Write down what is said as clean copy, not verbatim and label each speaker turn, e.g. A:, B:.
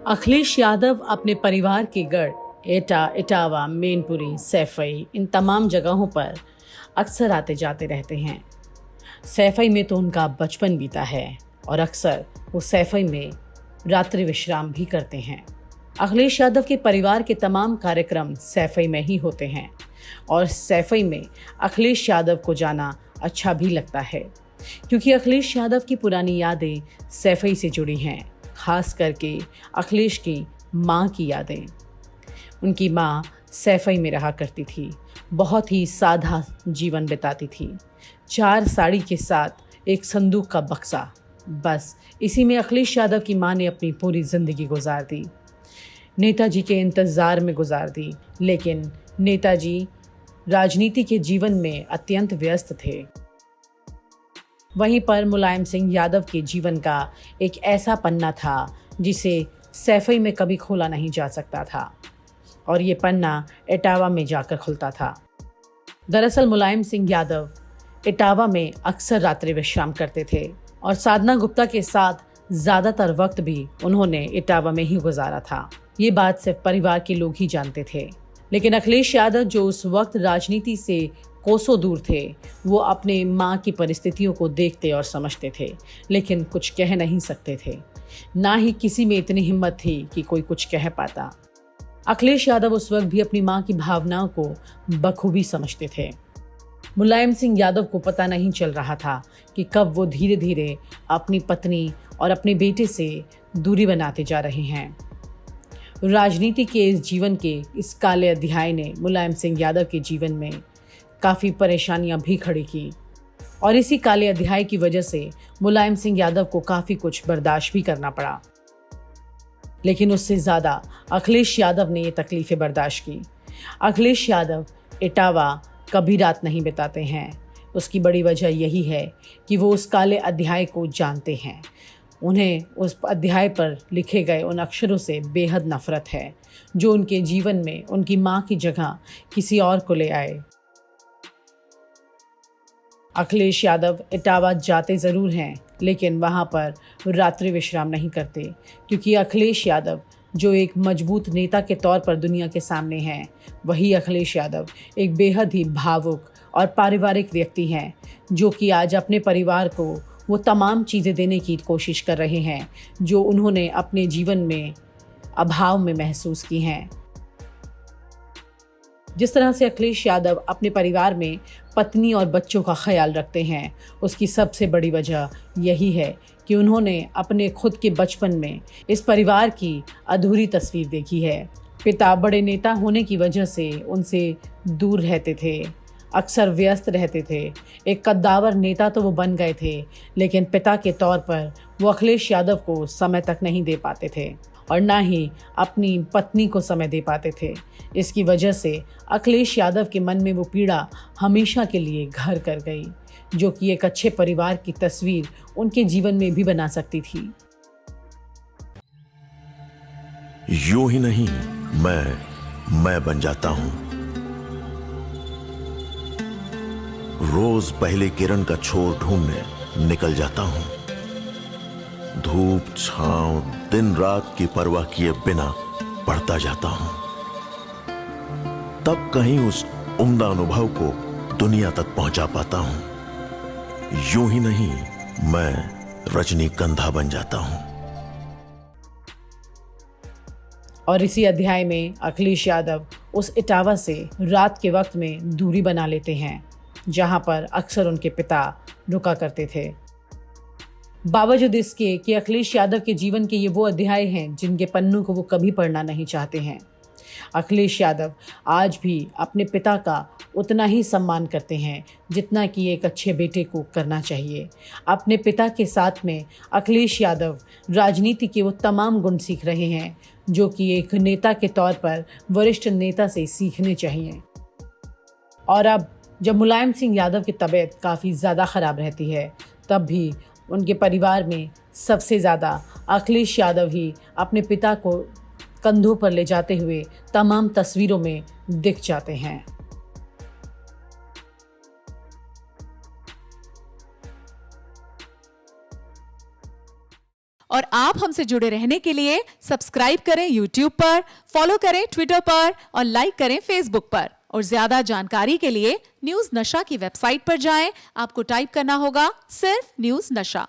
A: अखिलेश यादव अपने परिवार के गढ़ एटा, इटावा, मैनपुरी, सैफई इन तमाम जगहों पर अक्सर आते जाते रहते हैं। सैफई में तो उनका बचपन बीता है और अक्सर वो सैफई में रात्रि विश्राम भी करते हैं। अखिलेश यादव के परिवार के तमाम कार्यक्रम सैफई में ही होते हैं और सैफई में अखिलेश यादव को जाना अच्छा भी लगता है क्योंकि अखिलेश यादव की पुरानी यादें सैफई से जुड़ी हैं, खास करके अखिलेश की माँ की यादें। उनकी माँ सैफई में रहा करती थी, बहुत ही सादा जीवन बिताती थी। 4 साड़ी के साथ एक संदूक का बक्सा, बस इसी में अखिलेश यादव की माँ ने अपनी पूरी जिंदगी गुजार दी। नेताजी के इंतजार में गुजार दी, लेकिन नेताजी राजनीति के जीवन में अत्यंत व्यस्त थे। वहीं पर मुलायम सिंह यादव के जीवन का एक ऐसा पन्ना था जिसे सैफई में कभी खोला नहीं जा सकता था और ये पन्ना इटावा में जाकर खुलता था। दरअसल मुलायम सिंह यादव इटावा में अक्सर रात्रि विश्राम करते थे और साधना गुप्ता के साथ ज्यादातर वक्त भी उन्होंने इटावा में ही गुजारा था। ये बात सिर्फ परिवार के लोग ही जानते थे, लेकिन अखिलेश यादव जो उस वक्त राजनीति से कोसों दूर थे, वो अपने माँ की परिस्थितियों को देखते और समझते थे, लेकिन कुछ कह नहीं सकते थे। ना ही किसी में इतनी हिम्मत थी कि कोई कुछ कह पाता। अखिलेश यादव उस वक्त भी अपनी माँ की भावनाओं को बखूबी समझते थे। मुलायम सिंह यादव को पता नहीं चल रहा था कि कब वो धीरे धीरे अपनी पत्नी और अपने बेटे से दूरी बनाते जा रहे हैं। राजनीति के इस जीवन के इस काले अध्याय ने मुलायम सिंह यादव के जीवन में काफ़ी परेशानियां भी खड़ी की और इसी काले अध्याय की वजह से मुलायम सिंह यादव को काफ़ी कुछ बर्दाश्त भी करना पड़ा। लेकिन उससे ज़्यादा अखिलेश यादव ने ये तकलीफ़ें बर्दाश्त की। अखिलेश यादव इटावा कभी रात नहीं बिताते हैं। उसकी बड़ी वजह यही है कि वो उस काले अध्याय को जानते हैं। उन्हें उस अध्याय पर लिखे गए उन अक्षरों से बेहद नफरत है जो उनके जीवन में उनकी माँ की जगह किसी और को ले आए। अखिलेश यादव इटावा जाते ज़रूर हैं, लेकिन वहाँ पर रात्रि विश्राम नहीं करते क्योंकि अखिलेश यादव जो एक मजबूत नेता के तौर पर दुनिया के सामने हैं, वही अखिलेश यादव एक बेहद ही भावुक और पारिवारिक व्यक्ति हैं जो कि आज अपने परिवार को वो तमाम चीज़ें देने की कोशिश कर रहे हैं जो उन्होंने अपने जीवन में अभाव में महसूस की हैं। जिस तरह से अखिलेश यादव अपने परिवार में पत्नी और बच्चों का ख्याल रखते हैं, उसकी सबसे बड़ी वजह यही है कि उन्होंने अपने खुद के बचपन में इस परिवार की अधूरी तस्वीर देखी है। पिता बड़े नेता होने की वजह से उनसे दूर रहते थे, अक्सर व्यस्त रहते थे। एक कद्दावर नेता तो वो बन गए थे, लेकिन पिता के तौर पर वो अखिलेश यादव को समय तक नहीं दे पाते थे और ना ही अपनी पत्नी को समय दे पाते थे। इसकी वजह से अखिलेश यादव के मन में वो पीड़ा हमेशा के लिए घर कर गई, जो कि एक अच्छे परिवार की तस्वीर उनके जीवन में भी बना सकती थी।
B: यूं ही नहीं मैं बन जाता हूं। रोज पहले किरण का छोर ढूंढने निकल जाता हूं। धूप छांव दिन रात की परवाह किए बिना पढ़ता जाता हूं। तब कहीं उस उम्दा अनुभव को दुनिया तक पहुंचा पाता हूं। यूं ही नहीं मैं रजनीगंधा बन जाता हूं।
A: और इसी अध्याय में अखिलेश यादव उस इटावा से रात के वक्त में दूरी बना लेते हैं जहां पर अक्सर उनके पिता रुका करते थे। बावजूद इसके कि अखिलेश यादव के जीवन के ये वो अध्याय हैं जिनके पन्नों को वो कभी पढ़ना नहीं चाहते हैं, अखिलेश यादव आज भी अपने पिता का उतना ही सम्मान करते हैं जितना कि एक अच्छे बेटे को करना चाहिए। अपने पिता के साथ में अखिलेश यादव राजनीति के वो तमाम गुण सीख रहे हैं जो कि एक नेता के तौर पर वरिष्ठ नेता से सीखने चाहिए। और अब जब मुलायम सिंह यादव की तबीयत काफ़ी ज़्यादा ख़राब रहती है, तब भी उनके परिवार में सबसे ज़्यादा अखिलेश यादव ही अपने पिता को कंधों पर ले जाते हुए तमाम तस्वीरों में दिख जाते हैं।
C: और आप हमसे जुड़े रहने के लिए सब्सक्राइब करें YouTube पर, फॉलो करें ट्विटर पर और लाइक करें Facebook पर। और ज्यादा जानकारी के लिए न्यूज नशा की वेबसाइट पर जाएं। आपको टाइप करना होगा सिर्फ न्यूज नशा।